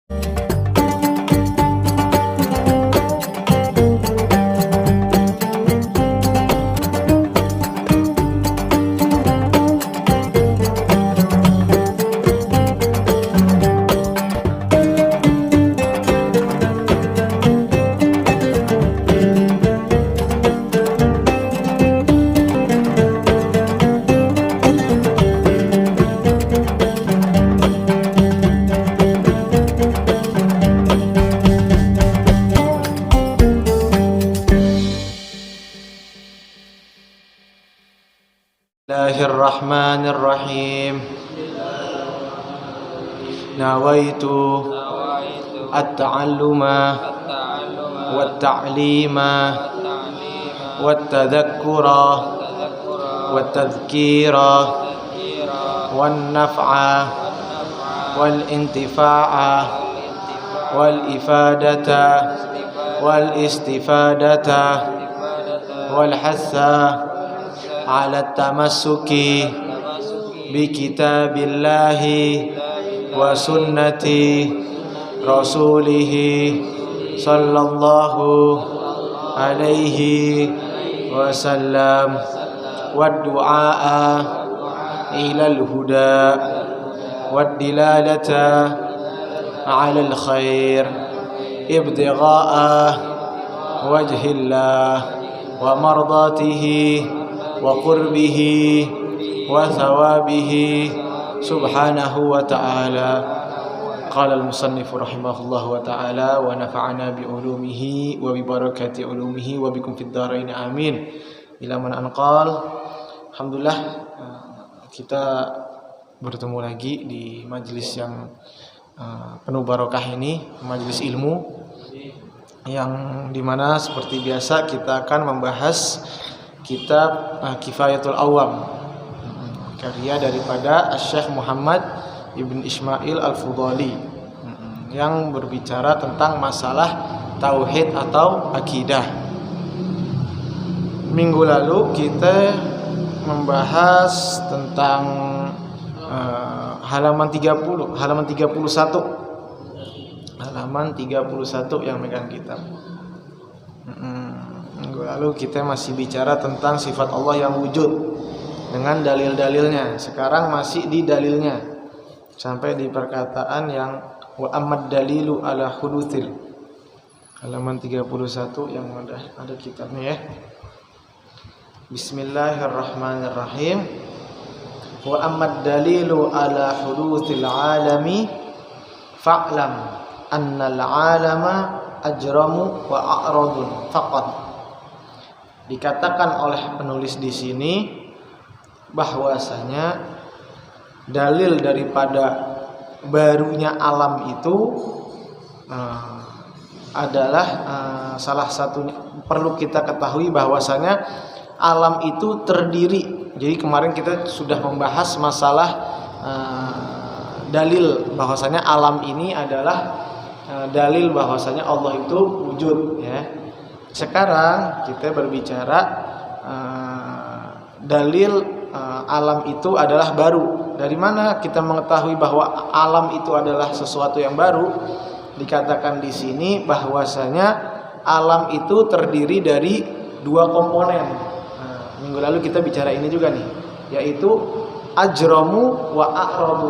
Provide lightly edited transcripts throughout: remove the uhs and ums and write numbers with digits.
Bismillahirrahmanirrahim. Nawaitu at-ta'alluma wat-ta'lima wat-tadhakkura wat-tadhkira wan-naf'a wal-intifa'a wal-ifadata wal-istifadata wal-hassa ala tamassuki bi kitabillahi wa sunnati rasulih sallallahu alaihi wasallam wa du'a ila al-huda wa dilalata ala al-khair ibtigha'a wajhillah wa mardatihi wa qurbihi wa thawabihi subhanahu wa ta'ala. Qala al-musannif rahimahullah wa ta'ala wa nafa'ana bi ulumihi wa bi barakati ulumihi wa bikum fid dharain amin. Ila man anqal. Alhamdulillah kita bertemu lagi di majelis yang penuh barokah ini, majelis ilmu yang dimana seperti biasa kita akan membahas kitab Kifayatul Awam, karya daripada Syekh Muhammad Ibn Ismail Al-Fudhali, yang berbicara tentang masalah tauhid atau akidah. Minggu lalu kita membahas tentang halaman 30, halaman 31. Halaman 31 yang megang kitab. Minggu lalu kita masih bicara tentang sifat Allah yang wujud dengan dalil-dalilnya. Sekarang masih di dalilnya sampai di perkataan yang wa amad dalilu ala hudutsil. Halaman 31 yang ada kitabnya ya. Bismillahirrahmanirrahim. Wa amad dalilu ala hudutsil alami fa'lam annal alama ajramu wa a'radun faqat. Dikatakan oleh penulis di sini bahwasanya dalil daripada barunya alam itu adalah salah satunya perlu kita ketahui bahwasanya alam itu terdiri. Jadi kemarin kita sudah membahas masalah dalil bahwasanya alam ini adalah dalil bahwasanya Allah itu wujud ya. Sekarang kita berbicara dalil alam itu adalah baru. Dari mana kita mengetahui bahwa alam itu adalah sesuatu yang baru? Dikatakan di sini bahwasanya alam itu terdiri dari dua komponen. Minggu lalu kita bicara ini juga nih, yaitu ajramu wa a'rabu.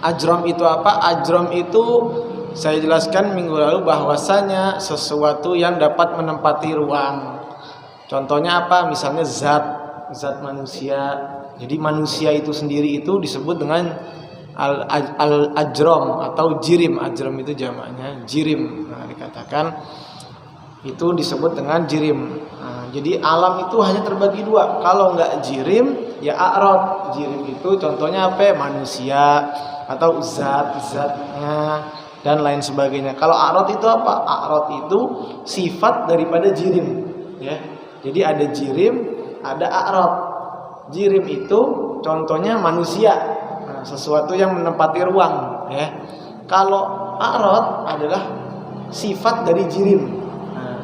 Ajram itu apa? Ajram itu saya jelaskan minggu lalu bahwasanya sesuatu yang dapat menempati ruang. Contohnya apa? Misalnya zat manusia. Jadi manusia itu sendiri itu disebut dengan al-ajram atau jirim. Ajram itu jamaknya jirim. Nah, dikatakan itu disebut dengan jirim. Nah, jadi alam itu hanya terbagi dua. Kalau enggak jirim ya a'rad. Jirim itu contohnya apa? Manusia atau zat-zatnya dan lain sebagainya. Kalau a'rad itu apa? A'rad itu sifat daripada jirim ya. Jadi ada jirim, ada a'rad. Jirim itu contohnya manusia, sesuatu yang menempati ruang ya. Kalau a'rad adalah sifat dari jirim.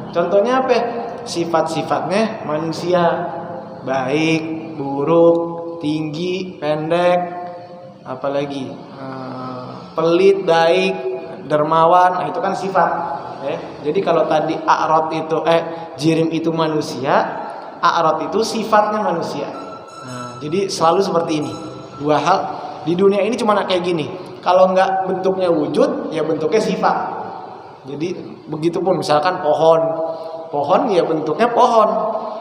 Contohnya apa? Sifat-sifatnya manusia, baik, buruk, tinggi, pendek, apalagi pelit, baik, dermawan, itu kan sifat. Jadi kalau tadi a'rad itu jirim itu manusia, a'rad itu sifatnya manusia. Nah, jadi selalu seperti ini. Dua hal di dunia ini cuma kayak gini. Kalau nggak bentuknya wujud, ya bentuknya sifat. Jadi begitupun misalkan pohon ya bentuknya pohon,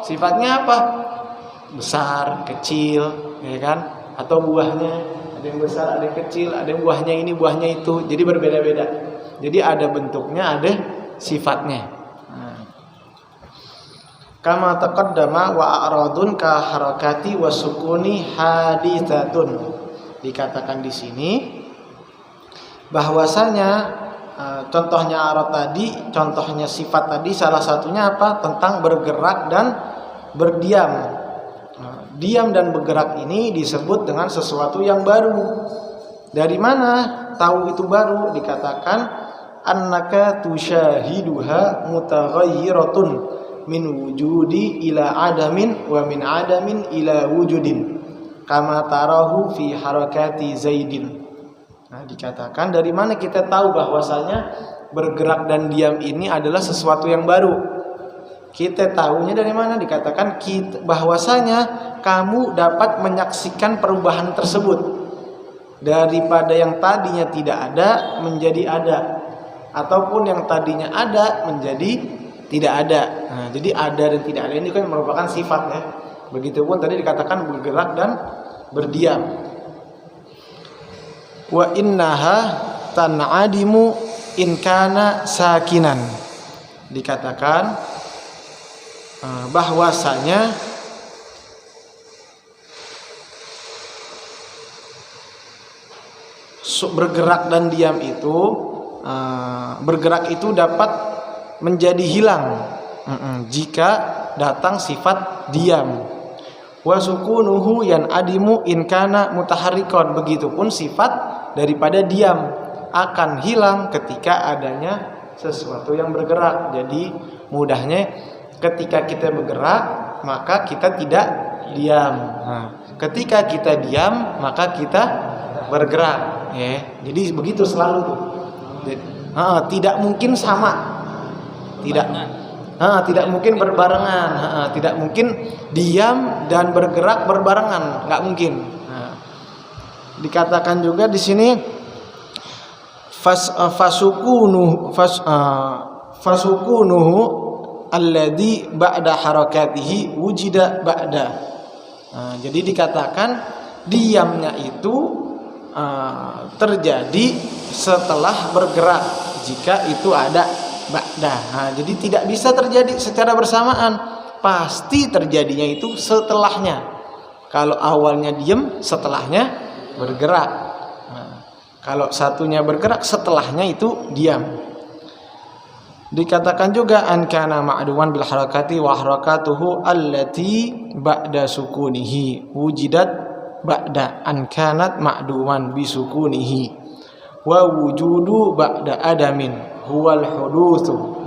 sifatnya apa? Besar, kecil, ya kan? Atau buahnya ada yang besar, ada yang kecil, ada yang buahnya ini, buahnya itu. Jadi berbeda-beda. Jadi ada bentuknya, ada sifatnya. Kama taqaddama wa a'radun ka harakati wa sukuni haditsatun. Dikatakan di sini bahwasanya contohnya a'rad tadi, contohnya sifat tadi salah satunya apa? Tentang bergerak dan berdiam. Diam dan bergerak ini disebut dengan sesuatu yang baru. Dari mana tahu itu baru? Dikatakan annaka tusyahiduha mutaghayyiratun min wujudi ila adamin wa min adamin ila wujudin kama tarahu fi harakati Zaidin. Nah, dikatakan dari mana kita tahu bahwasanya bergerak dan diam ini adalah sesuatu yang baru? Kita tahunya dari mana? Dikatakan bahwasanya kamu dapat menyaksikan perubahan tersebut daripada yang tadinya tidak ada menjadi ada, ataupun yang tadinya ada menjadi tidak ada. Nah, jadi ada dan tidak ada ini kan merupakan sifat ya. Begitupun tadi dikatakan bergerak dan berdiam. Wa innaha tan'adimu in kana sakinan. Dikatakan bahwasanya bergerak dan diam itu bergerak itu dapat menjadi hilang jika datang sifat diam. Wa sukunuhu yan adimu in kana mutaharrikon. Begitupun sifat daripada diam akan hilang ketika adanya sesuatu yang bergerak. Jadi mudahnya ketika kita bergerak maka kita tidak diam. Nah, ketika kita diam maka kita bergerak. Ya, jadi begitu selalu tuh. Tidak mungkin sama. Tidak mungkin berbarengan, tidak mungkin diam dan bergerak berbarengan, nggak mungkin. Dikatakan juga di sini fasukunuhu alladhi ba'da harakatihi wujida ba'da. Jadi dikatakan diamnya itu terjadi setelah bergerak jika itu ada ba'da. Jadi tidak bisa terjadi secara bersamaan, pasti terjadinya itu setelahnya. Kalau awalnya diam, setelahnya bergerak. Kalau satunya bergerak, setelahnya itu diam. Dikatakan juga an kana ma'duwan bil harakati wa harakatuhu allati ba'da sukunihi wujidat ba'da an kanat ma'duwan bi sukunihi wa wujudu ba'da adamin huwal hudutsu.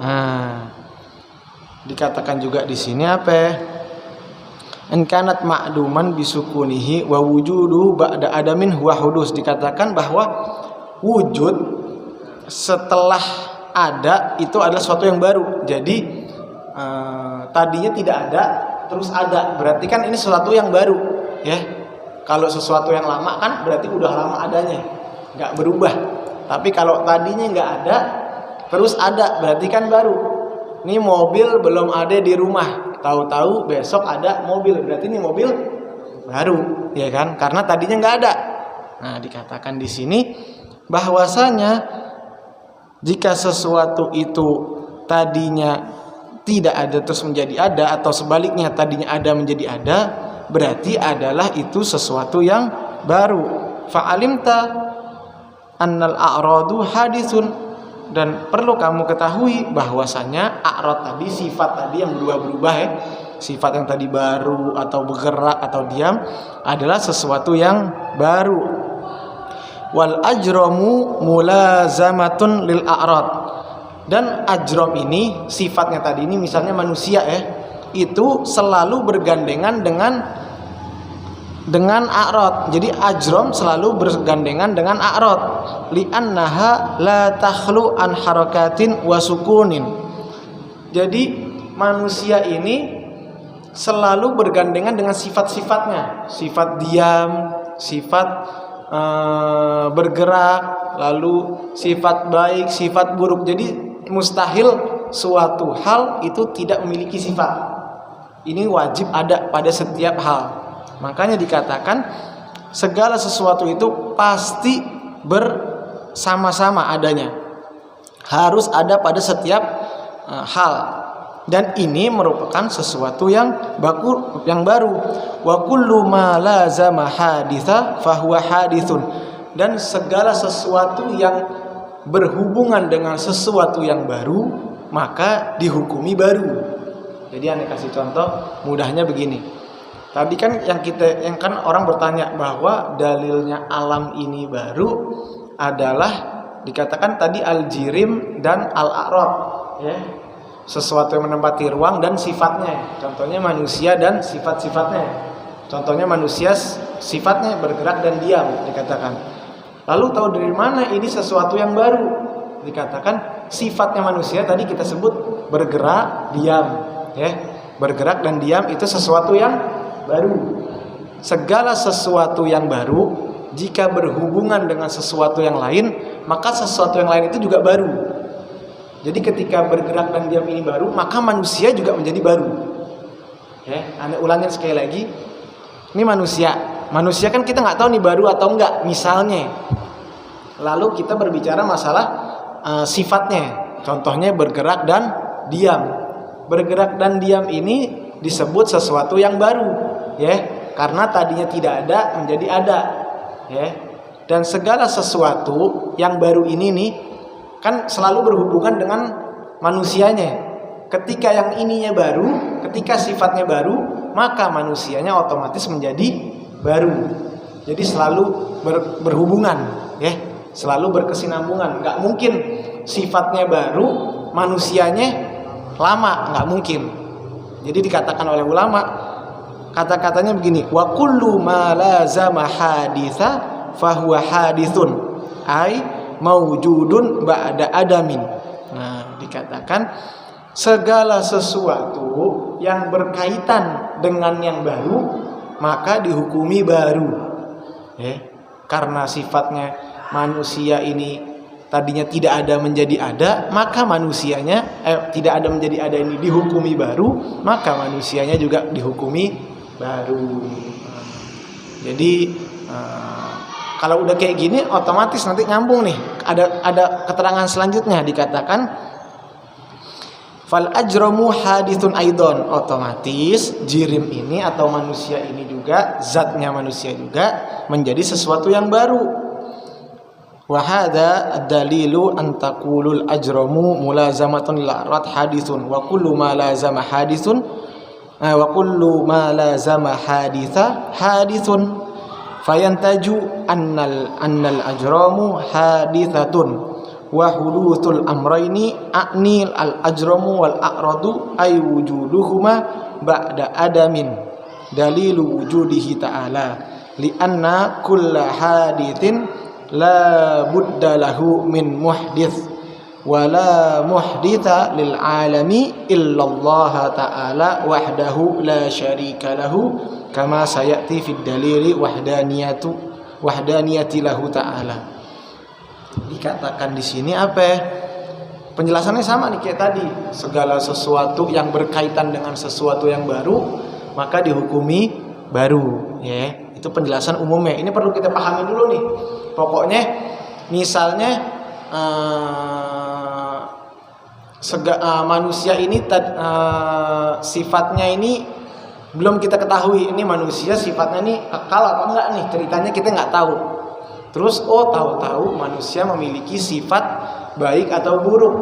Dikatakan juga di sini apa? In kanat ma'duman bisukunihi wa wujudu ba'da adamin huwa hudus. Dikatakan bahwa wujud setelah ada itu adalah sesuatu yang baru. Jadi tadinya tidak ada terus ada, berarti kan ini sesuatu yang baru ya. Kalau sesuatu yang lama kan berarti udah lama adanya, nggak berubah. Tapi kalau tadinya nggak ada terus ada, berarti kan baru. Ini mobil belum ada di rumah, tahu-tahu besok ada mobil, berarti ini mobil baru, ya kan? Karena tadinya nggak ada. Nah, dikatakan di sini bahwasanya jika sesuatu itu tadinya tidak ada terus menjadi ada, atau sebaliknya tadinya ada menjadi ada, berarti adalah itu sesuatu yang baru. Fa'alimta annal a'radu hadisun. Dan perlu kamu ketahui bahwasanya a'rad tadi, sifat tadi yang berubah-berubah ya, sifat yang tadi baru atau bergerak atau diam adalah sesuatu yang baru. Wal ajramu mulazamatun lil a'rad. Dan ajram ini sifatnya tadi ini misalnya manusia ya, itu selalu bergandengan dengan dengan a'rad. Jadi ajram selalu bergandengan dengan a'rad. Li'annaha la takhlu an harakatin wa sukunin. Jadi manusia ini selalu bergandengan dengan sifat-sifatnya, sifat diam, sifat bergerak, lalu sifat baik, sifat buruk. Jadi mustahil suatu hal itu tidak memiliki sifat. Ini wajib ada pada setiap hal. Makanya dikatakan segala sesuatu itu pasti bersama-sama adanya. Harus ada pada setiap hal. Dan ini merupakan sesuatu yang baru. Wa kullu ma lazama haditha fahuwa hadithun. Dan segala sesuatu yang berhubungan dengan sesuatu yang baru maka dihukumi baru. Jadi aneh kasih contoh mudahnya begini. Tadi kan yang kan orang bertanya bahwa dalilnya alam ini baru adalah dikatakan tadi al-jirim dan al-a'rad, ya. Sesuatu yang menempati ruang dan sifatnya. Contohnya manusia dan sifat-sifatnya. Contohnya manusia sifatnya bergerak dan diam dikatakan. Lalu tahu dari mana ini sesuatu yang baru? Dikatakan sifatnya manusia tadi kita sebut bergerak, diam, ya. Bergerak dan diam itu sesuatu yang baru. Segala sesuatu yang baru jika berhubungan dengan sesuatu yang lain, maka sesuatu yang lain itu juga baru. Jadi ketika bergerak dan diam ini baru, maka manusia juga menjadi baru. Ya, Anda ulangin sekali lagi. Ini manusia. Manusia kan kita nggak tahu nih baru atau enggak. Misalnya, lalu kita berbicara masalah sifatnya. Contohnya bergerak dan diam. Bergerak dan diam ini disebut sesuatu yang baru, ya. Karena tadinya tidak ada menjadi ada, ya. Dan segala sesuatu yang baru ini nih kan selalu berhubungan dengan manusianya. Ketika yang ininya baru, ketika sifatnya baru, maka manusianya otomatis menjadi baru. Jadi selalu berhubungan, ya, selalu berkesinambungan. Nggak mungkin sifatnya baru, manusianya lama, nggak mungkin. Jadi dikatakan oleh ulama, kata-katanya begini: wa kullu ma lazama haditha fahuwa hadithun, ai maujudun ba'da adamin. Nah, dikatakan segala sesuatu yang berkaitan dengan yang baru maka dihukumi baru. Karena sifatnya manusia ini tadinya tidak ada menjadi ada, maka manusianya tidak ada menjadi ada ini dihukumi baru, maka manusianya juga dihukumi baru. Jadi kalau udah kayak gini otomatis nanti nyambung nih. Ada keterangan selanjutnya dikatakan fal ajramu hadithun aidon. Otomatis jirim ini atau manusia ini juga, zatnya manusia juga menjadi sesuatu yang baru. Wa hadza ad-dalilu an taqulul ajramu mulazamatun lil a'rad hadithun wa kullu ma lazama hadithun wa kullu ma lazama haditha hadithun fayantaju annal ajramu hadithatun wa huluthul amrayni a'nil al ajramu wal a'radu ay wujuduhuma ba'da adamin dalilu wujudihi ta'ala li'anna kulla hadithin la budda lahu min muhdits wa la muhditsa lil alami illallah ta'ala wahdahu la syarika lahu kama sayati fid dalili wahdaniyati lahu ta'ala. Dikatakan di sini apa? Penjelasannya sama nih kayak tadi. Segala sesuatu yang berkaitan dengan sesuatu yang baru maka dihukumi baru, ya. Itu penjelasan umumnya. Ini perlu kita pahami dulu nih. Pokoknya misalnya manusia ini sifatnya ini belum kita ketahui. Ini manusia sifatnya ini kekal apa enggak nih, ceritanya kita nggak tahu. Terus tahu-tahu manusia memiliki sifat baik atau buruk.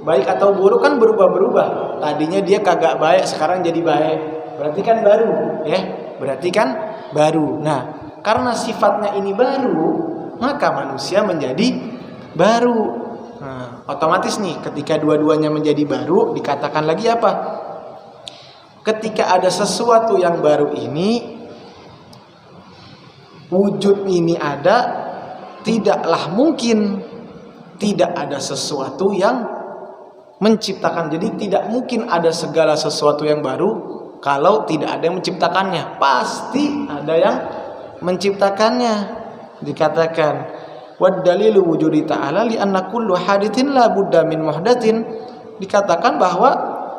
Baik atau buruk kan berubah-berubah. Tadinya dia kagak baik, sekarang jadi baik. Berarti kan baru, ya. Berarti kan baru. Nah, karena sifatnya ini baru, maka manusia menjadi baru. Nah, otomatis nih ketika dua-duanya menjadi baru, dikatakan lagi apa? Ketika ada sesuatu yang baru ini, wujud ini ada, tidaklah mungkin tidak ada sesuatu yang menciptakan. Jadi tidak mungkin ada segala sesuatu yang baru kalau tidak ada yang menciptakannya. Pasti ada yang menciptakannya. Dikatakan wad dalilu wujudi ta'ala li anna kullu hadithin la budda min muhdatsin. Dikatakan bahwa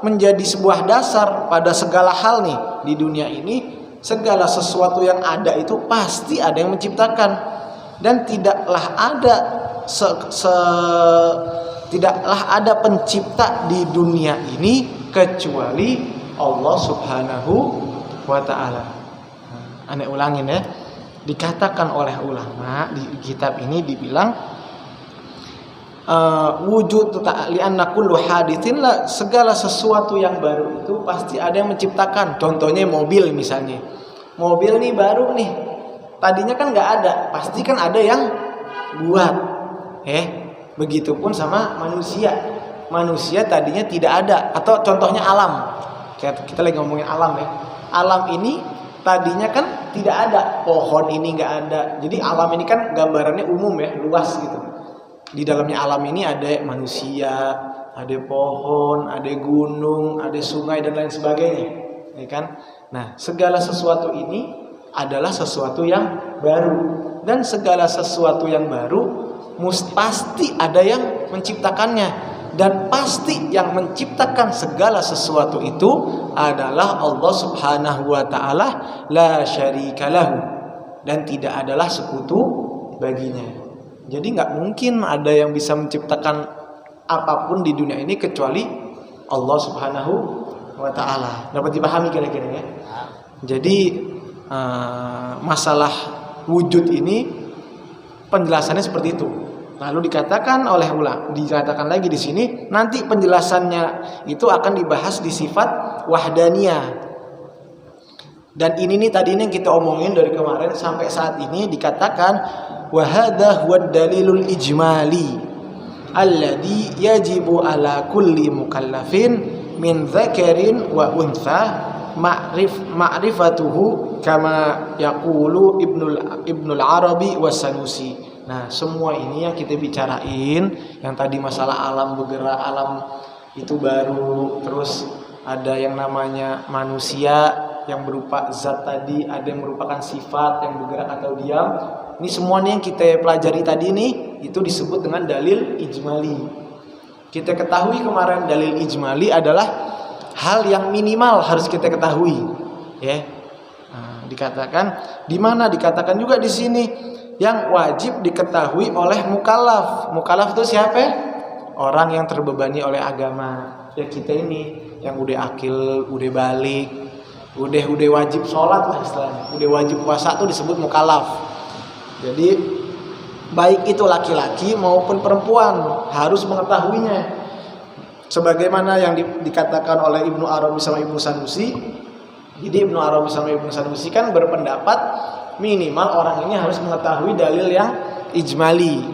menjadi sebuah dasar pada segala hal nih di dunia ini, segala sesuatu yang ada itu pasti ada yang menciptakan, dan tidaklah ada pencipta di dunia ini kecuali Allah Subhanahu wa ta'ala. Aneh ulangin ya. Dikatakan oleh ulama di kitab ini dibilang wujud li'anna kullu haditsin la, segala sesuatu yang baru itu pasti ada yang menciptakan. Contohnya mobil misalnya. Mobil nih baru nih. Tadinya kan nggak ada, pasti kan ada yang buat. Begitupun sama manusia. Manusia tadinya tidak ada, atau contohnya alam. Kita lagi ngomongin alam ya. Alam ini tadinya kan tidak ada, pohon ini nggak ada. Jadi alam ini kan gambarannya umum ya, luas gitu. Di dalamnya alam ini ada manusia, ada pohon, ada gunung, ada sungai dan lain sebagainya, ya kan? Nah, segala sesuatu ini adalah sesuatu yang baru, dan segala sesuatu yang baru pasti ada yang menciptakannya, dan pasti yang menciptakan segala sesuatu itu adalah Allah Subhanahu wa ta'ala, la syarika lahu, dan tidak adalah sekutu baginya. Jadi nggak mungkin ada yang bisa menciptakan apapun di dunia ini kecuali Allah Subhanahu wa ta'ala. Dapat dipahami kira-kira ya? Jadi masalah wujud ini penjelasannya seperti itu. Lalu dikatakan oleh ulama, dikatakan lagi di sini, nanti penjelasannya itu akan dibahas di sifat wahdaniyah. Dan ini nih tadi yang kita omongin dari kemarin sampai saat ini, dikatakan wa hadha huwa dalilul ijmali alladhi yajibu ala kulli mukallafin min dzakarin wa untha ma'rifatuhu kama yaqulu Ibnul Arabi wa Sanusi. Nah, semua ini yang kita bicarain, yang tadi masalah alam bergerak, alam itu baru, terus ada yang namanya manusia yang berupa zat tadi, ada yang merupakan sifat yang bergerak atau diam. Ini semuanya yang kita pelajari tadi nih, itu disebut dengan dalil ijmali. Kita ketahui kemarin dalil ijmali adalah hal yang minimal harus kita ketahui, ya. Nah, dikatakan di mana? Dikatakan juga di sini yang wajib diketahui oleh mukallaf. Mukallaf itu siapa? Orang yang terbebani oleh agama. Ya kita ini yang udah akil, udah balik, udah wajib sholat lah istilahnya, udah wajib puasa itu disebut mukallaf. Jadi baik itu laki-laki maupun perempuan harus mengetahuinya. Sebagaimana yang dikatakan oleh Ibnu Arabi sama Ibnu Sanusi. Jadi Ibnu Arabi sama Ibnu Sanusi kan berpendapat minimal orang ini harus mengetahui dalil yang ijmali.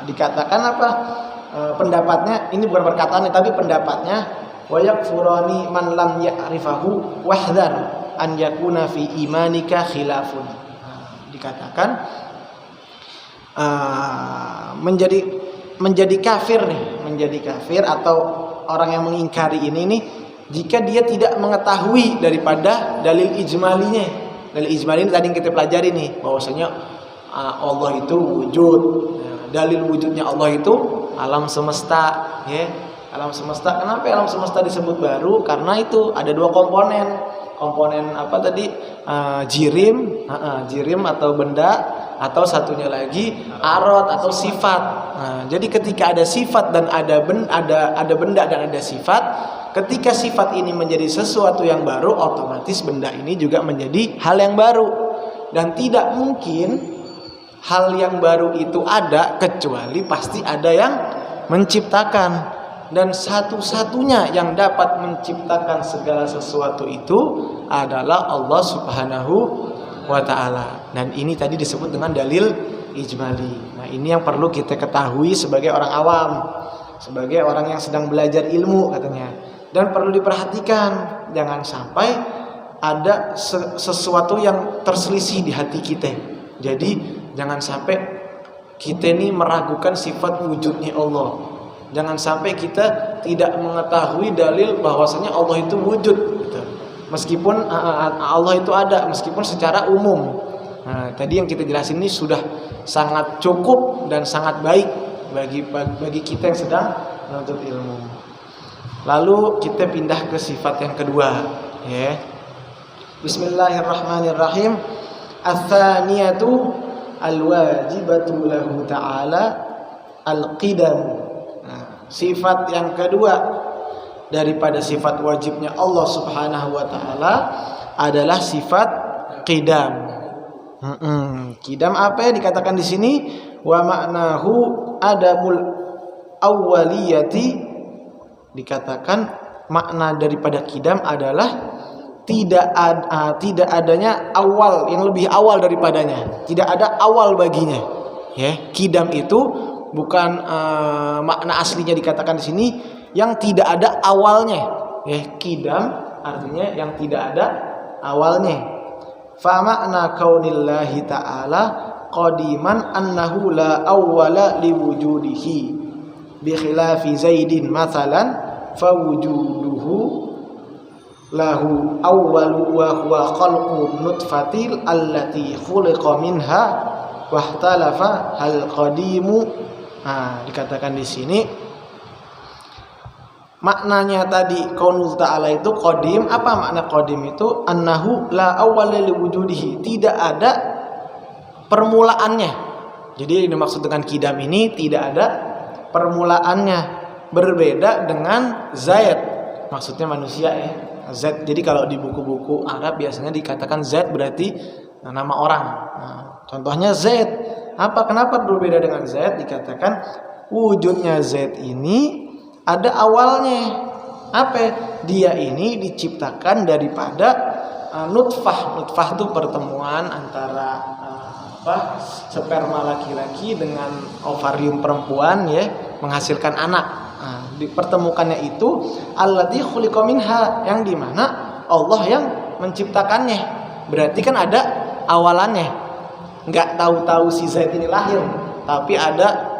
Dikatakan apa? Pendapatnya ini bukan perkataannya tapi pendapatnya wa yakfurani man lam ya'rifahu wahdhar an yakuna fi imanika khilafun. Dikatakan menjadi kafir nih, menjadi kafir atau orang yang mengingkari ini nih jika dia tidak mengetahui daripada dalil ijmalinya. Dalil ijmali ini tadi yang kita pelajari nih, bahwasanya Allah itu wujud. Dalil wujudnya Allah itu alam semesta, ya. Alam semesta. Kenapa alam semesta disebut baru? Karena itu ada dua komponen. Komponen apa tadi? Jirim atau benda, atau satunya lagi arad atau sifat. Jadi ketika ada sifat dan ada benda dan ada sifat, ketika sifat ini menjadi sesuatu yang baru, otomatis benda ini juga menjadi hal yang baru. Dan tidak mungkin hal yang baru itu ada kecuali pasti ada yang menciptakan. Dan satu-satunya yang dapat menciptakan segala sesuatu itu adalah Allah Subhanahu wa ta'ala. Dan ini tadi disebut dengan dalil ijmali. Nah, ini yang perlu kita ketahui sebagai orang awam, sebagai orang yang sedang belajar ilmu katanya. Dan perlu diperhatikan, jangan sampai ada sesuatu yang terselisih di hati kita. Jadi jangan sampai kita ini meragukan sifat wujudnya Allah. Jangan sampai kita tidak mengetahui dalil bahwasanya Allah itu wujud gitu. Meskipun Allah itu ada, meskipun secara umum. Nah, tadi yang kita jelasin ini sudah sangat cukup dan sangat baik bagi kita yang sedang menuntut ilmu. Lalu kita pindah ke sifat yang kedua, ya. Bismillahirrahmanirrahim. Ats-tsaniyatu al-wajibatu lahu ta'ala al-qidam. Nah, sifat yang kedua daripada sifat wajibnya Allah Subhanahu wa taala adalah sifat qidam. Qidam apa yang dikatakan di sini? Wa ma'nahu adamul awwaliyati. Dikatakan makna daripada qidam adalah tidak adanya awal yang lebih awal daripadanya, tidak ada awal baginya, ya. Qidam itu bukan makna aslinya dikatakan di sini yang tidak ada awalnya, ya. Qidam artinya yang tidak ada awalnya. Fa makna kaunillahi ta'ala qadiman annahu la awwala liwujudihi bi khilafi Zaidin mathalan fa wujuduhu lahu awwalu wa huwa khalqu nutfatil allati khuliqa minha wahtalafa hal qadimu. Nah, dikatakan di sini maknanya tadi qaulul ta'ala itu qadim. Apa makna qadim itu? Annahu la awwala liwujudihi, tidak ada permulaannya. Jadi yang dimaksud dengan qidam ini tidak ada permulaannya, berbeda dengan Zaid, maksudnya manusia, ya. Z. Jadi kalau di buku-buku Arab biasanya dikatakan Z berarti nama orang. Nah, contohnya Z. Kenapa berbeda dengan Z? Dikatakan wujudnya Z ini ada awalnya. Dia ini diciptakan daripada nutfah. Nutfah itu pertemuan antara sperma laki-laki dengan ovarium perempuan, ya, menghasilkan anak. Dipertemukannya itu allati khuliqa minha, yang dimana Allah yang menciptakannya. Berarti kan ada awalannya. Nggak tahu-tahu si Zaid ini lahir, tapi ada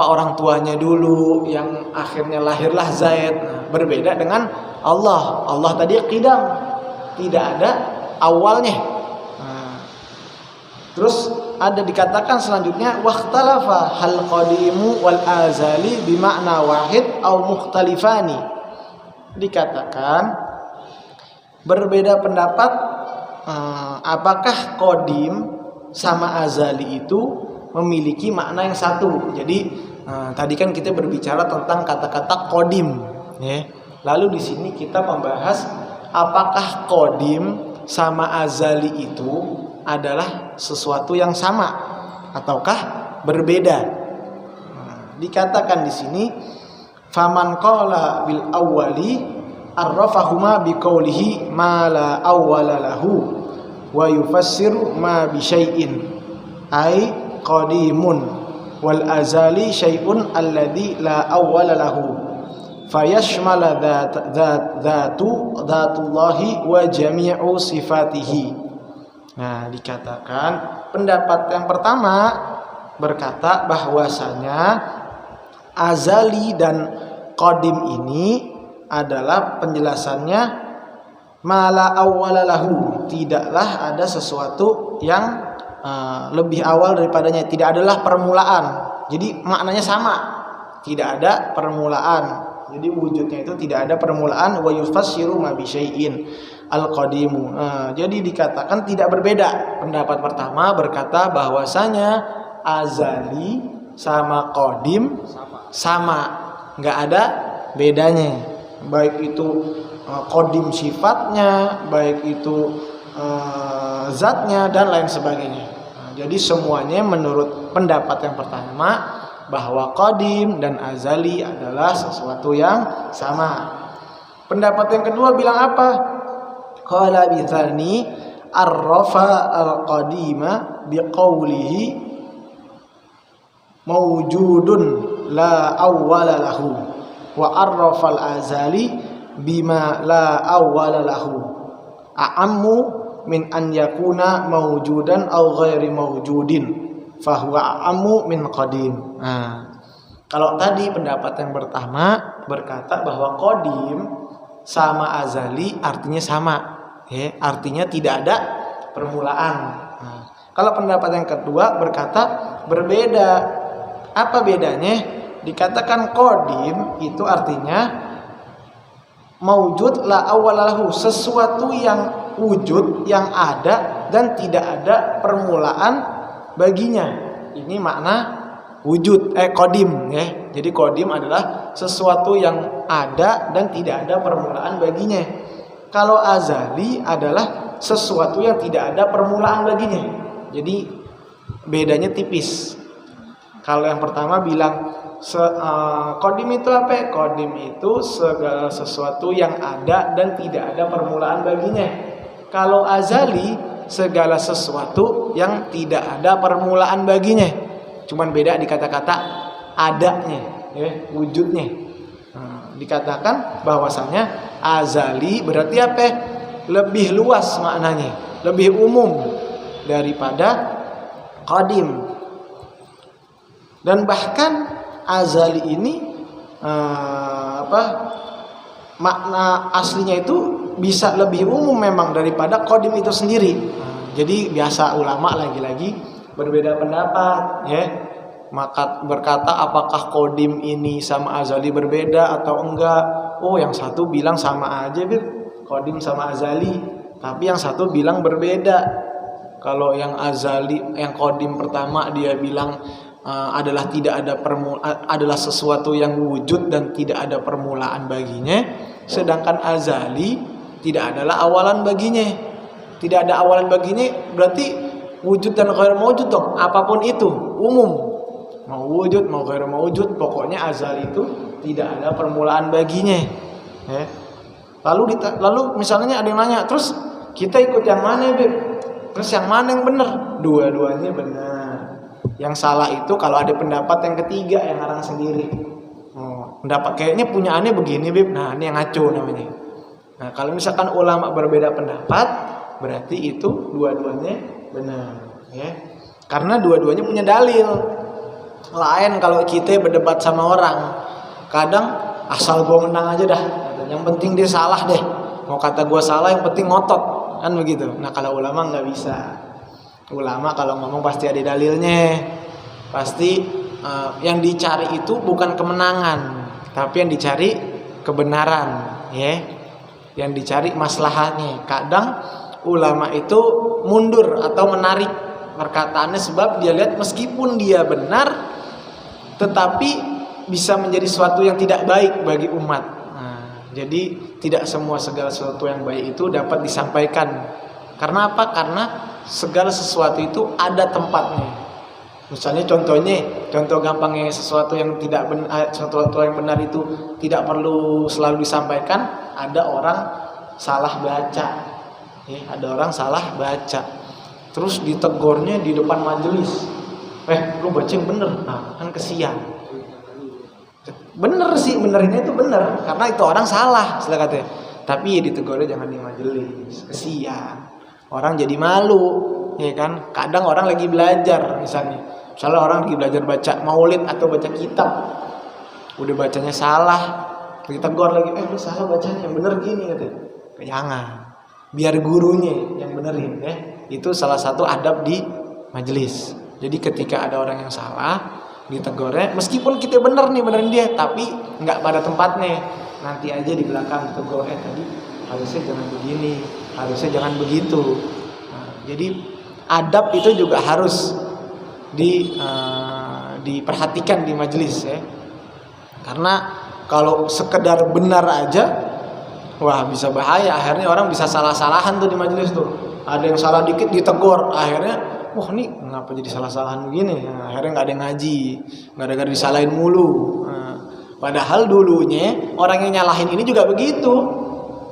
orang tuanya dulu yang akhirnya lahirlah Zaid. Berbeda dengan Allah. Allah tadi qidam, tidak ada awalnya. Terus ada dikatakan selanjutnya waqtalafa hal qadimu wal azali bimakna wahid au mukhtalifani. Dikatakan berbeda pendapat apakah qadim sama azali itu memiliki makna yang satu. Jadi tadi kan kita berbicara tentang kata-kata qadim, ya. Lalu di sini kita membahas apakah qadim sama azali itu adalah sesuatu yang sama ataukah berbeda. Dikatakan di sini faman qala bil awwali arrafahuma biqaulihi ma la awwala lahu wa yufassiru ma bi syai'in ai qadimun wal azali syai'un alladhi la awwala lahu fayashmala dzatullahi wa jami'u sifatihi. Nah, dikatakan pendapat yang pertama berkata bahwasanya azali dan qadim ini adalah penjelasannya mala awwalalahu, tidaklah ada sesuatu yang lebih awal daripadanya, tidak adalah permulaan. Jadi maknanya sama, tidak ada permulaan. Jadi wujudnya itu tidak ada permulaan. Wa yufassiru ma bi syai'in al-qadimu. Jadi dikatakan tidak berbeda. Pendapat pertama berkata bahwasanya azali sama qadim sama, nggak ada bedanya. Baik itu qadim sifatnya, baik itu zatnya dan lain sebagainya. Jadi semuanya menurut pendapat yang pertama bahwa qadim dan azali adalah sesuatu yang sama. Pendapat yang kedua bilang apa? Qala bitsani arrafa al-qadima biqaulihi mawjudun la awwala lahu wa arrafa al-azali bima la awwala lahu a'ammu min an yakuna mawjudan aw ghairi mawjudin fahuwa amu min qadim. Nah, kalau tadi pendapat yang pertama berkata bahwa qadim sama azali artinya sama, ya, artinya tidak ada permulaan. Nah, kalau pendapat yang kedua berkata berbeda. Apa bedanya? Dikatakan qadim itu artinya maujud la awalahu, sesuatu yang wujud, yang ada dan tidak ada permulaan baginya. Ini makna wujud qadim, ya. Jadi qadim adalah sesuatu yang ada dan tidak ada permulaan baginya. Kalau azali adalah sesuatu yang tidak ada permulaan baginya. Jadi bedanya tipis. Kalau yang pertama bilang qadim itu apa? Qadim itu segala sesuatu yang ada dan tidak ada permulaan baginya. Kalau azali segala sesuatu yang tidak ada permulaan baginya. Cuman beda di kata-kata adanya, ya, wujudnya. Dikatakan bahwasanya azali berarti apa? Lebih luas maknanya, lebih umum daripada qadim. Dan bahkan azali ini makna aslinya itu bisa lebih umum memang daripada qadim itu sendiri. Jadi biasa ulama lagi-lagi berbeda pendapat, ya. Maka berkata apakah qadim ini sama azali berbeda atau enggak? Oh, yang satu bilang sama aja, qadim sama azali, tapi yang satu bilang berbeda. Kalau yang azali, yang qadim pertama dia bilang adalah tidak ada adalah sesuatu yang wujud dan tidak ada permulaan baginya, sedangkan azali tidak adalah awalan baginya. Tidak ada awalan baginya berarti wujud dan ghair mawjud dong, apapun itu umum, mau wujud mau ghair mawjud, pokoknya azali itu tidak ada permulaan baginya, ya. Lalu misalnya ada yang nanya, terus kita ikut yang mana, Beb? Terus yang mana yang benar? Dua-duanya benar. Yang salah itu kalau ada pendapat yang ketiga yang ngarang sendiri. Pendapat kayaknya punya aneh begini, Bib. Nah, ini yang ngaco namanya. Nah, kalau misalkan ulama berbeda pendapat, berarti itu dua-duanya benar, ya. Karena dua-duanya punya dalil. Lain kalau kita berdebat sama orang, kadang asal gua menang aja dah. Yang penting dia salah deh. Mau kata gua salah, yang penting ngotot, kan begitu. Nah, kalau ulama nggak bisa. Ulama kalau ngomong pasti ada dalilnya. Pasti yang dicari itu bukan kemenangan, tapi yang dicari kebenaran, ya. Yang dicari maslahatnya. Kadang ulama itu mundur atau menarik perkataannya sebab dia lihat meskipun dia benar, tetapi bisa menjadi sesuatu yang tidak baik bagi umat. Jadi tidak segala sesuatu yang baik itu dapat disampaikan. Karena apa? Karena segala sesuatu itu ada tempatnya. Misalnya contoh gampangnya sesuatu yang tidak benar, sesuatu yang benar itu tidak perlu selalu disampaikan. Ada orang salah baca, ya, ada orang salah baca, terus ditegurnya di depan majelis. Lu baca yang bener, nah kan kesian. Bener sih, benernya itu bener, karena itu orang salah, istilah katanya. Tapi ditegurnya jangan di majelis, kesian. Orang jadi malu, ya kan? Kadang orang lagi belajar, misalnya orang lagi belajar baca maulid atau baca kitab, udah bacanya salah, ditegur lagi, lu salah bacanya, yang bener gini, katanya. Jangan, biar gurunya yang benerin, ya. Itu salah satu adab di majelis. Jadi ketika ada orang yang salah, ditegurnya, meskipun kita bener nih, benerin dia, tapi nggak pada tempatnya. Nanti aja di belakang tegur, tadi harusnya jangan begini, harusnya jangan begitu. Nah, jadi adab itu juga harus diperhatikan di majelis, ya. Karena kalau sekedar benar aja, wah bisa bahaya. Akhirnya orang bisa salah-salahan tuh di majelis tuh. Ada yang salah dikit ditegur, akhirnya wah ini ngapa jadi salah-salahan begini. Nah, akhirnya nggak ada yang ngaji, gara-gara disalahin mulu. Nah, padahal dulunya orang yang nyalahin ini juga begitu.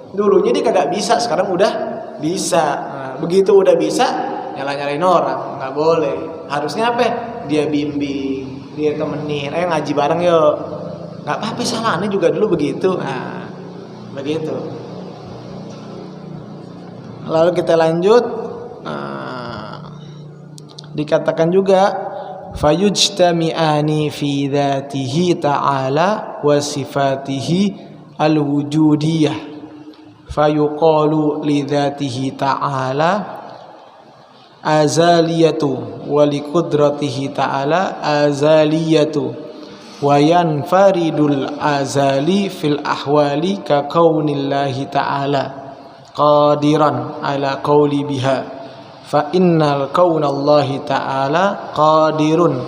Dulunya dia kagak bisa, sekarang udah bisa. Nah, begitu udah bisa, nyalain orang, nggak boleh. Harusnya apa? Dia bimbing, dia temenin, ayo ngaji bareng yuk. Nggak apa-apa, salahnya juga dulu begitu. Nah, begitu. lalu kita lanjut. Dikatakan juga fayujtami'ani fi dzatihi ta'ala wa sifatihi al-wujudiyah fayuqalu li dzatihi ta'ala azaliyatu wa li qudratihi ta'ala azaliyatu wa yanfaridul azali fil ahwali ka kaunillahi ta'ala qadiran ala qawli biha fa innal kaunallahi ta'ala qadirun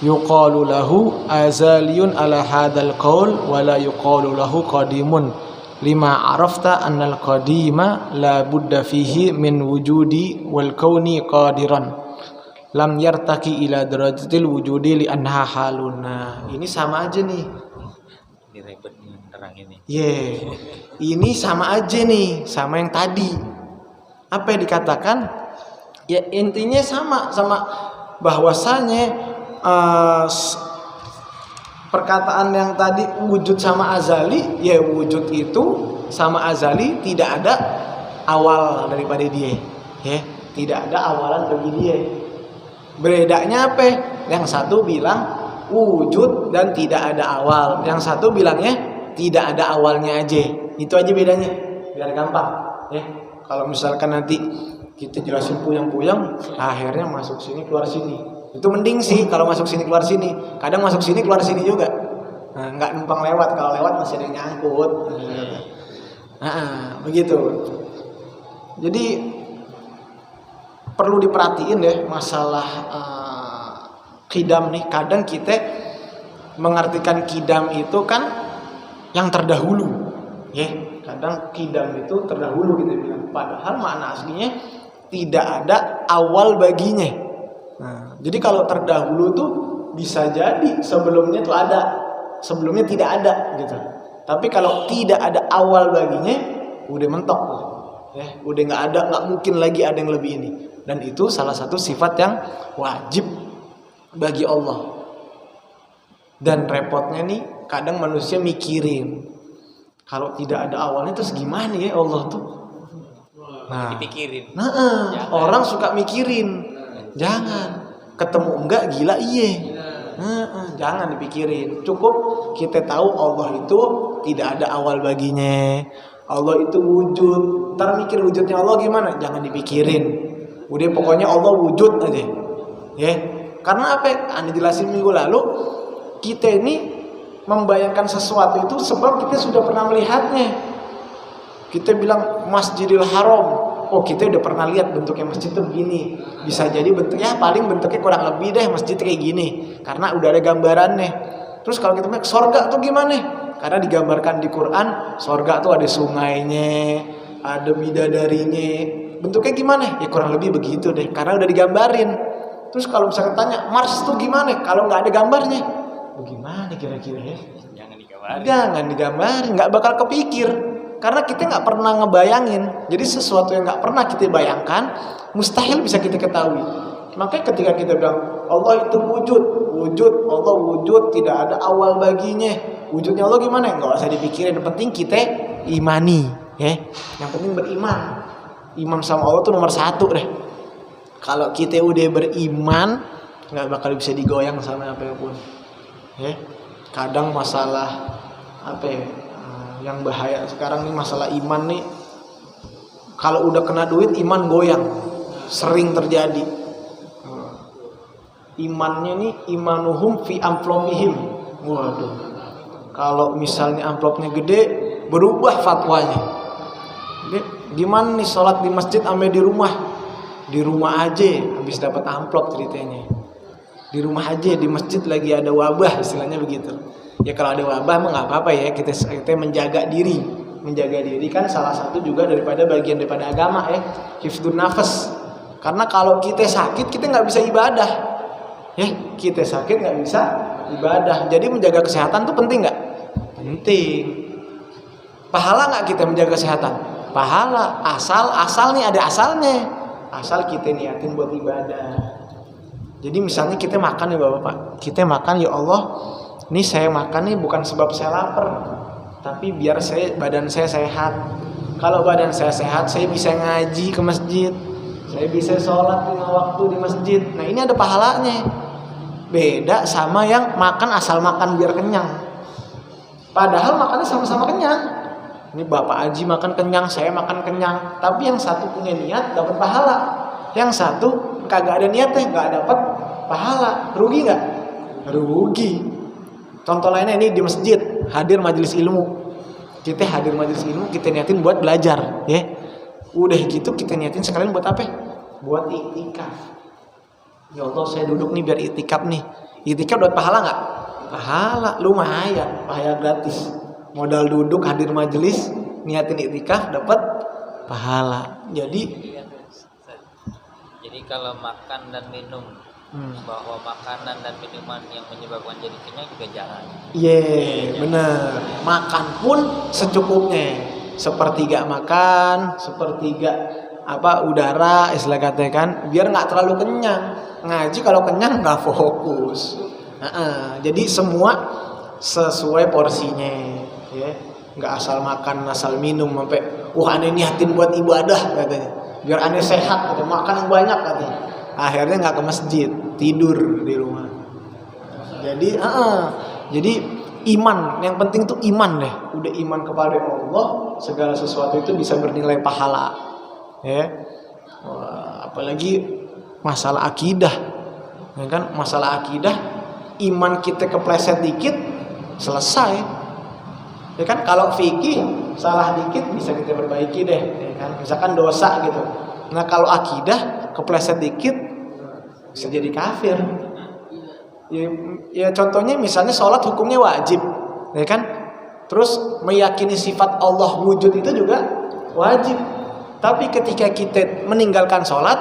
yuqalu lahu azaliyun ala hadzal qaul wa la yuqalu lahu qadimun lima arafta annal qadima la budda fihi min wujudi wal kauni qadiran lam yartaki ila darajatil wujudi li anha halun. Nah, ini sama aja nih. Ini ribet nerang ini. Ini sama aja nih sama yang tadi. Apa yang dikatakan? Ya intinya sama bahwasanya perkataan yang tadi wujud sama azali, ya wujud itu sama azali tidak ada awal daripada dia, ya tidak ada awalan bagi dia. Bedanya apa? Yang satu bilang wujud dan tidak ada awal, yang satu bilangnya tidak ada awalnya aja. Itu aja bedanya, biar gampang, ya. Kalau misalkan nanti kita jelasin puyang-puyang, akhirnya masuk sini keluar sini. Itu mending sih kalau masuk sini keluar sini. Kadang masuk sini keluar sini juga. Nah, nggak numpang lewat. Kalau lewat masih ada yang nyangkut. Begitu. Jadi perlu diperhatiin deh masalah qidam nih. Kadang kita mengartikan qidam itu kan yang terdahulu, ya. Kadang qidam itu terdahulu gitu bilang. Padahal makna aslinya tidak ada awal baginya. Nah, jadi kalau terdahulu tuh bisa jadi sebelumnya tuh ada, sebelumnya tidak ada gitu. Tapi kalau tidak ada awal baginya, udah mentok tuh. Ya, udah nggak mungkin lagi ada yang lebih ini. Dan itu salah satu sifat yang wajib bagi Allah. Dan repotnya nih, kadang manusia mikirin kalau tidak ada awalnya terus gimana ya Allah tuh. Nah, dipikirin. Orang suka mikirin. Jangan. Ketemu enggak gila iye. Jangan dipikirin. Cukup kita tahu Allah itu tidak ada awal baginya. Allah itu wujud. Ntar mikir wujudnya Allah gimana? Jangan dipikirin. Udah pokoknya Allah wujud aja. Ya. Karena apa? Anda jelasin minggu lalu, kita ini membayangkan sesuatu itu sebab kita sudah pernah melihatnya. Kita bilang Masjidil Haram, oh kita udah pernah lihat bentuknya masjid tuh begini. Bisa jadi bentuknya paling bentuknya kurang lebih deh masjid kayak gini, karena udah ada gambarannya. Terus kalau kita bilang sorga tuh gimana? Karena digambarkan di Quran, sorga tuh ada sungainya, ada bidadarinya. Bentuknya gimana? Ya kurang lebih begitu deh, karena udah digambarin. Terus kalau misalkan tanya Mars tuh gimana? Kalau nggak ada gambarnya, bagaimana kira-kira ya? Jangan digambarin, nggak bakal kepikir. Karena kita nggak pernah ngebayangin. Jadi sesuatu yang nggak pernah kita bayangkan, mustahil bisa kita ketahui. Makanya ketika kita bilang Allah itu wujud Allah wujud, tidak ada awal baginya. Wujudnya Allah gimana? Nggak usah dipikirin. Yang penting kita imani, ya. Yang penting beriman. Iman sama Allah tuh nomor 1 deh. Kalau kita udah beriman, nggak bakal bisa digoyang sama apapun. Ya. Kadang masalah apa ya? Yang bahaya sekarang nih masalah iman nih, kalau udah kena duit iman goyang, sering terjadi. Imannya nih imanuhum fi amplopihim. Waduh, kalau misalnya amplopnya gede berubah fatwanya. Gimana nih sholat di masjid ame di rumah aja habis dapat amplop ceritanya. Di rumah aja, di masjid lagi ada wabah, istilahnya begitu. Ya kalau ada wabah mah nggak apa-apa ya, kita menjaga diri. Menjaga diri kan salah satu juga bagian daripada agama ya, hifdzun nafas. Karena kalau kita sakit kita nggak bisa ibadah, ya kita sakit nggak bisa ibadah. Jadi menjaga kesehatan tuh penting nggak? Penting. Pahala nggak kita menjaga kesehatan? Pahala. Asal nih ada asalnya. Asal kita niatin buat ibadah. Jadi misalnya kita makan ya Bapak, kita makan ya Allah. Ini saya makan nih bukan sebab saya lapar, tapi biar badan saya sehat. Kalau badan saya sehat, saya bisa ngaji ke masjid, saya bisa sholat 5 waktu di masjid. Nah ini ada pahalanya. Beda sama yang makan asal makan biar kenyang. Padahal makannya sama-sama kenyang. Ini Bapak Haji makan kenyang, saya makan kenyang. Tapi yang satu punya niat dapat pahala, yang satu kagak ada niatnya nggak dapat pahala. Rugi nggak? Rugi. Contoh lainnya ini di masjid, hadir majelis ilmu. Kita hadir majelis ilmu, kita niatin buat belajar, ya. Udah gitu kita niatin sekalian buat apa? Buat iktikaf. Ya Allah, saya duduk nih biar iktikaf nih. Iktikaf dapat pahala nggak? Pahala, lumayan, pahala gratis. Modal duduk hadir majelis, niatin iktikaf dapat pahala. Jadi kalau makan dan minum, bahwa makanan dan minuman yang menyebabkan jadi kenyang juga jangan. Bener. Makan pun secukupnya. Sepertiga makan, sepertiga udara, istilah katanya kan, biar nggak terlalu kenyang. Ngaji kalau kenyang nggak fokus. Jadi semua sesuai porsinya, ya. Nggak asal makan, asal minum sampai aneh niatin buat ibadah katanya. Biar aneh sehat, atau makan yang banyak katanya. Akhirnya nggak ke masjid, tidur di rumah. Jadi iman, yang penting tuh iman deh. Udah iman kepada Allah, segala sesuatu itu bisa bernilai pahala. Ya. Apalagi masalah akidah. Ya kan, masalah akidah, iman kita kepleset dikit selesai. Ya kan, kalau fikih salah dikit bisa kita perbaiki deh, ya kan? Misalkan dosa gitu. Nah, kalau akidah kepleset dikit bisa jadi kafir. Ya contohnya misalnya sholat hukumnya wajib, ya kan? Terus meyakini sifat Allah wujud itu juga wajib. Tapi ketika kita meninggalkan sholat,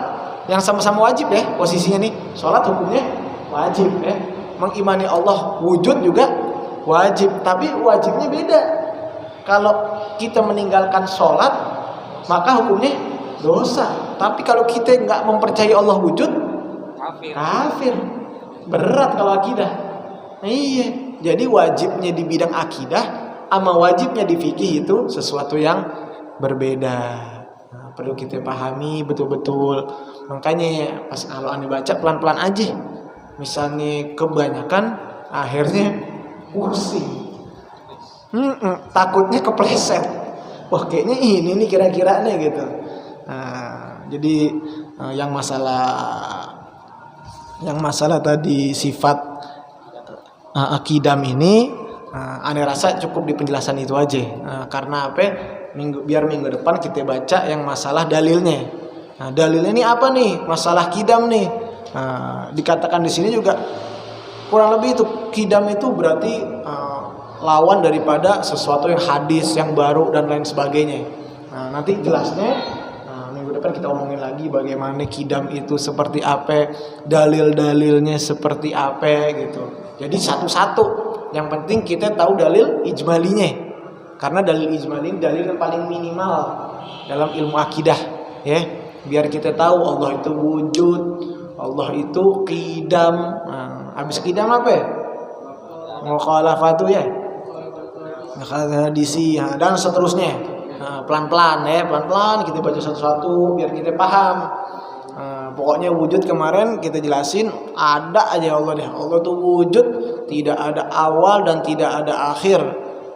yang sama-sama wajib ya posisinya nih, sholat hukumnya wajib ya. Mengimani Allah wujud juga wajib, tapi wajibnya beda. Kalau kita meninggalkan sholat, maka hukumnya dosa. Tapi kalau kita nggak mempercayai Allah wujud, kafir. Berat kalau akidah. Iya. Jadi wajibnya di bidang akidah sama wajibnya di fikih itu sesuatu yang berbeda. Nah, perlu kita pahami betul-betul. Makanya pas kalau Anda baca pelan-pelan aja. Misalnya kebanyakan akhirnya pusing. Takutnya kepleset. Wah kayaknya ini nih kira-kira nih gitu. Nah, jadi yang masalah tadi sifat akidam ini, aneh rasa cukup di penjelasan itu aja. Karena apa? Biar minggu depan kita baca yang masalah dalilnya. Nah, dalilnya ini apa nih? Masalah kidam nih. Dikatakan di sini juga kurang lebih itu kidam itu berarti lawan daripada sesuatu yang hadis, yang baru dan lain sebagainya. Nah, nanti jelasnya minggu depan kita omongin lagi bagaimana kidam itu seperti apa, dalil-dalilnya seperti apa gitu. Jadi satu-satu. Yang penting kita tahu dalil ijmalinya. Karena dalil ijmali dalil yang paling minimal dalam ilmu akidah, ya. Biar kita tahu Allah itu wujud, Allah itu qidam. Habis qidam apa ya? Mukhalafatu ya. Hadisi dan seterusnya. Pelan-pelan ya, pelan-pelan kita baca satu-satu biar kita paham. Pokoknya wujud kemarin kita jelasin ada aja Allah deh. Allah tuh wujud, tidak ada awal dan tidak ada akhir,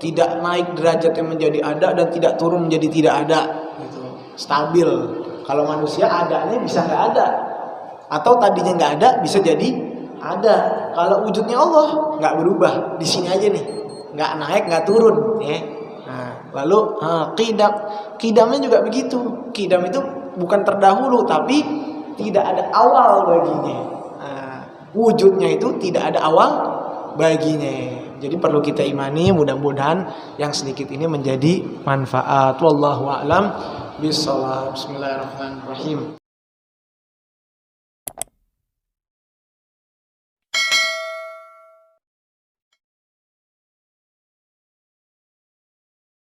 tidak naik derajatnya menjadi ada dan tidak turun menjadi tidak ada. Gitu. Stabil. Kalau manusia adanya bisa nggak ada, atau tadinya nggak ada bisa jadi ada. Kalau wujudnya Allah nggak berubah, di sini aja nih, nggak naik nggak turun, ya. Nah, lalu qidamnya juga begitu. Qidam itu bukan terdahulu, tapi tidak ada awal baginya. Wujudnya itu tidak ada awal baginya. Jadi perlu kita imani, mudah-mudahan yang sedikit ini menjadi manfaat. Wallahu a'lam bishawab. Bismillahirrahmanirrahim.